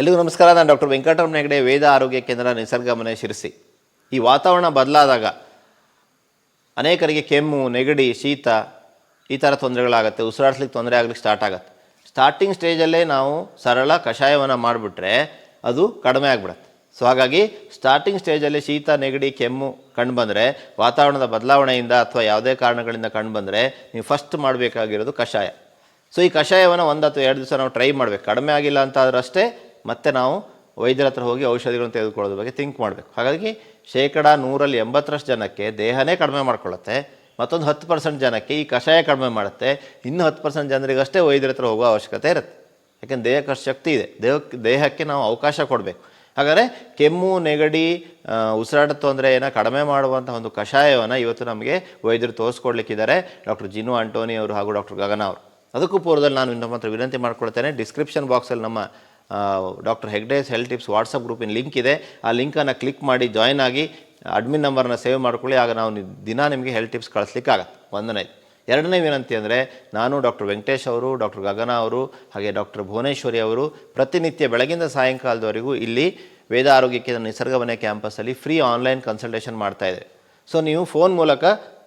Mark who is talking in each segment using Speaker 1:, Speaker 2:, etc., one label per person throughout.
Speaker 1: ಎಲ್ಲಿಗೂ ನಮಸ್ಕಾರ. ನಾನು ಡಾಕ್ಟರ್ ವೆಂಕಟರಮಣ ಹೆಗಡೆ, ವೇದ ಆರೋಗ್ಯ ಕೇಂದ್ರ, ನಿಸರ್ಗ ಮನೆ, ಶಿರಸಿ. ಈ ವಾತಾವರಣ ಬದಲಾದಾಗ ಅನೇಕರಿಗೆ ಕೆಮ್ಮು, ನೆಗಡಿ, ಶೀತ ಈ ಥರ ತೊಂದರೆಗಳಾಗುತ್ತೆ. ಉಸಿರಾಡ್ಸ್ಲಿಕ್ಕೆ ತೊಂದರೆ ಆಗ್ಲಿಕ್ಕೆ ಸ್ಟಾರ್ಟ್ ಆಗುತ್ತೆ. ಸ್ಟಾರ್ಟಿಂಗ್ ಸ್ಟೇಜಲ್ಲೇ ನಾವು ಸರಳ ಕಷಾಯವನ್ನು ಮಾಡಿಬಿಟ್ರೆ ಅದು ಕಡಿಮೆ ಆಗಿಬಿಡುತ್ತೆ. ಸೊ ಹಾಗಾಗಿ ಸ್ಟಾರ್ಟಿಂಗ್ ಸ್ಟೇಜಲ್ಲಿ ಶೀತ, ನೆಗಡಿ, ಕೆಮ್ಮು ಕಂಡು ಬಂದರೆ, ವಾತಾವರಣದ ಬದಲಾವಣೆಯಿಂದ ಅಥವಾ ಯಾವುದೇ ಕಾರಣಗಳಿಂದ ಕಂಡು ಬಂದರೆ ನೀವು ಫಸ್ಟ್ ಮಾಡಬೇಕಾಗಿರೋದು ಕಷಾಯ. ಸೊ ಈ ಕಷಾಯವನ್ನು 1 ಅಥವಾ 2 ದಿವಸ ನಾವು ಟ್ರೈ ಮಾಡಬೇಕು. ಕಡಿಮೆ ಆಗಿಲ್ಲ ಅಂತ ಆದ್ರಷ್ಟೇ ಮತ್ತೆ ನಾವು ವೈದ್ಯರ ಹತ್ರ ಹೋಗಿ ಔಷಧಿಗಳನ್ನು ತೆಗೆದುಕೊಳ್ಳೋದ್ರ ಬಗ್ಗೆ ಥಿಂಕ್ ಮಾಡಬೇಕು. ಹಾಗಾಗಿ 100% ಜನಕ್ಕೆ ದೇಹನೇ ಕಡಿಮೆ ಮಾಡ್ಕೊಳ್ಳುತ್ತೆ, ಮತ್ತೊಂದು 10% ಜನಕ್ಕೆ ಈ ಕಷಾಯ ಕಡಿಮೆ ಮಾಡುತ್ತೆ, ಇನ್ನು 10% ಜನರಿಗಷ್ಟೇ ವೈದ್ಯರ ಹತ್ರ ಹೋಗೋ ಅವಶ್ಯಕತೆ ಇರುತ್ತೆ. ಯಾಕೆಂದರೆ ದೇಹಕ್ಕೆ ಅಷ್ಟು ಶಕ್ತಿ ಇದೆ. ದೇಹಕ್ಕೆ ನಾವು ಅವಕಾಶ ಕೊಡಬೇಕು. ಹಾಗಾದರೆ ಕೆಮ್ಮು, ನೆಗಡಿ, ಉಸಿರಾಟ ತೊಂದರೆಯನ್ನು ಕಡಿಮೆ ಮಾಡುವಂಥ ಒಂದು ಕಷಾಯವನ್ನು ಇವತ್ತು ನಮಗೆ ವೈದ್ಯರು ತೋರಿಸ್ಕೊಡ್ಲಿಕ್ಕಿದ್ದಾರೆ, ಡಾಕ್ಟರ್ ಜಿನು ಆಂಟೋನಿ ಅವರು ಹಾಗೂ ಡಾಕ್ಟರ್ ಗಗನ ಅವರು. ಅದಕ್ಕೂ ಪೂರ್ವದಲ್ಲಿ ನಾನು ನಿಮ್ಮ ಹತ್ರ ವಿನಂತಿ ಮಾಡ್ಕೊಳ್ತೇನೆ, ಡಿಸ್ಕ್ರಿಪ್ಷನ್ ಬಾಕ್ಸಲ್ಲಿ ನಮ್ಮ doctor Hegde's health tips WhatsApp ಗ್ರೂಪಿನ ಲಿಂಕ್ ಇದೆ. ಆ ಲಿಂಕನ್ನು ಕ್ಲಿಕ್ ಮಾಡಿ ಜಾಯ್ನ್ ಆಗಿ ಅಡ್ಮಿನ್ ನಂಬರ್ನ ಸೇವ್ ಮಾಡ್ಕೊಳ್ಳಿ. ಆಗ ನಾವು ದಿನ ನಿಮಗೆ ಹೆಲ್ತ್ ಟಿಪ್ಸ್ ಕಳಿಸ್ಲಿಕ್ಕಾಗತ್ತೆ. 1ನೇ. 2ನೇ ವಿನಂತಿ ಅಂದರೆ, ನಾನು ಡಾಕ್ಟರ್ ವೆಂಕಟೇಶ್ ಅವರು, ಡಾಕ್ಟರ್ ಗಗನ ಅವರು, ಹಾಗೆ ಡಾಕ್ಟರ್ ಭುವನೇಶ್ವರಿ ಅವರು ಪ್ರತಿನಿತ್ಯ ಬೆಳಗಿಂದ ಸಾಯಂಕಾಲದವರೆಗೂ ಇಲ್ಲಿ ವೇದ ಆರೋಗ್ಯ ಕೇಂದ್ರ, ನಿಸರ್ಗ ಮನೆ ಕ್ಯಾಂಪಸ್ಸಲ್ಲಿ ಫ್ರೀ ಆನ್ಲೈನ್ ಕನ್ಸಲ್ಟೇಷನ್ ಮಾಡ್ತಾಯಿದೆ. ಸೊ ನೀವು ಫೋನ್ ಮೂಲಕ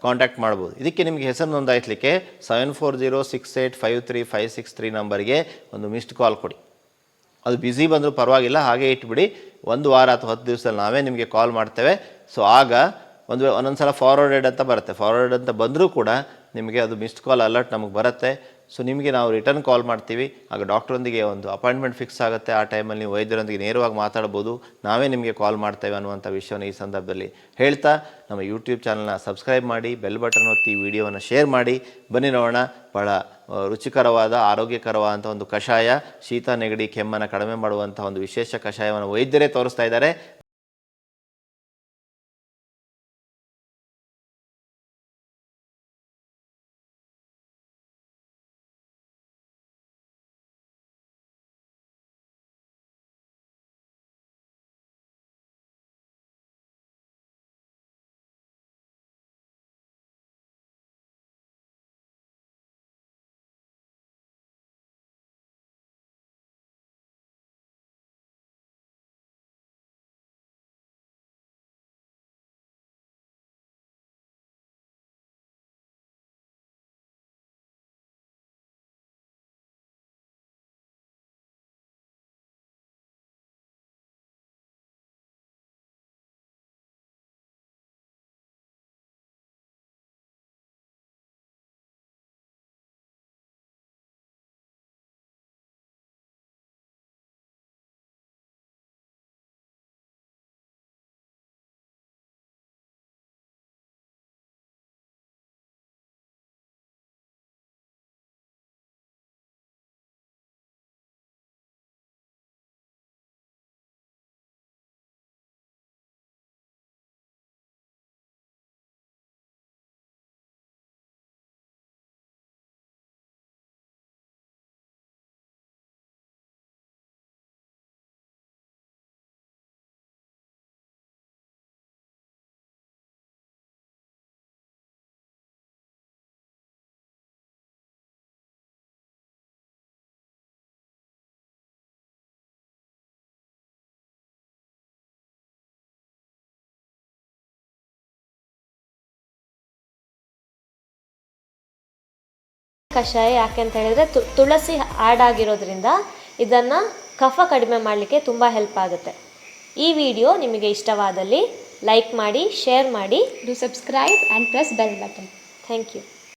Speaker 1: ಕಾಂಟ್ಯಾಕ್ಟ್ ಮಾಡ್ಬೋದು. ಇದಕ್ಕೆ ನಿಮಗೆ ಹೆಸರು ನೋಂದಾಯಿಸಲಿಕ್ಕೆ 7406853563 ನಂಬರ್ಗೆ ಒಂದು ಮಿಸ್ಡ್ ಕಾಲ್ ಕೊಡಿ. ಅದು ಬ್ಯುಸಿ ಬಂದರೂ ಪರವಾಗಿಲ್ಲ, ಹಾಗೆ ಇಟ್ಬಿಡಿ. 1 ವಾರ ಅಥವಾ 10 ದಿವಸದಲ್ಲಿ ನಾವೇ ನಿಮಗೆ ಕಾಲ್ ಮಾಡ್ತೇವೆ. ಸೊ ಆಗ ಒಂದೊಂದು ಸಲ ಫಾರ್ವರ್ಡೆಡ್ ಅಂತ ಬರುತ್ತೆ. ಫಾರ್ವರ್ಡೆಡ್ ಅಂತ ಬಂದರೂ ಕೂಡ ನಿಮಗೆ ಅದು ಮಿಸ್ಡ್ ಕಾಲ್ ಅಲರ್ಟ್ ನಮಗೆ ಬರುತ್ತೆ. ಸೊ ನಿಮಗೆ ನಾವು ರಿಟರ್ನ್ ಕಾಲ್ ಮಾಡ್ತೀವಿ. ಆಗ ಡಾಕ್ಟ್ರೊಂದಿಗೆ ಒಂದು ಅಪಾಯಿಂಟ್ಮೆಂಟ್ ಫಿಕ್ಸ್ ಆಗುತ್ತೆ. ಆ ಟೈಮಲ್ಲಿ ನೀವು ವೈದ್ಯರೊಂದಿಗೆ ನೇರವಾಗಿ ಮಾತಾಡ್ಬೋದು. ನಾವೇ ನಿಮಗೆ ಕಾಲ್ ಮಾಡ್ತೇವೆ ಅನ್ನುವಂಥ ವಿಷಯವನ್ನು ಈ ಸಂದರ್ಭದಲ್ಲಿ ಹೇಳ್ತಾ, ನಮ್ಮ ಯೂಟ್ಯೂಬ್ ಚಾನಲ್ನ ಸಬ್ಸ್ಕ್ರೈಬ್ ಮಾಡಿ, ಬೆಲ್ ಬಟನ್ ಒತ್ತಿ, ಈ ವಿಡಿಯೋವನ್ನು ಶೇರ್ ಮಾಡಿ. ಬನ್ನಿ ನೋಡೋಣ, ಭಾಳ ರುಚಿಕರವಾದ, ಆರೋಗ್ಯಕರವಾದಂಥ ಒಂದು ಕಷಾಯ, ಶೀತ, ನೆಗಡಿ, ಕೆಮ್ಮನ್ನು ಕಡಿಮೆ ಮಾಡುವಂಥ ಒಂದು ವಿಶೇಷ ಕಷಾಯವನ್ನು ವೈದ್ಯರೇ ತೋರಿಸ್ತಾ ಇದ್ದಾರೆ.
Speaker 2: ಕಷಾಯ ಯಾಕೆ ಅಂತ ಹೇಳಿದರೆ, ತುಳಸಿ ಆ್ಯಡ್ ಆಗಿರೋದ್ರಿಂದ ಇದನ್ನು ಕಫ ಕಡಿಮೆ ಮಾಡಲಿಕ್ಕೆ ತುಂಬ ಹೆಲ್ಪ್ ಆಗುತ್ತೆ. ಈ ವಿಡಿಯೋ ನಿಮಗೆ ಇಷ್ಟವಾದಲ್ಲಿ ಲೈಕ್ ಮಾಡಿ, ಶೇರ್ ಮಾಡಿ,
Speaker 3: Do subscribe and press bell button.
Speaker 2: Thank you.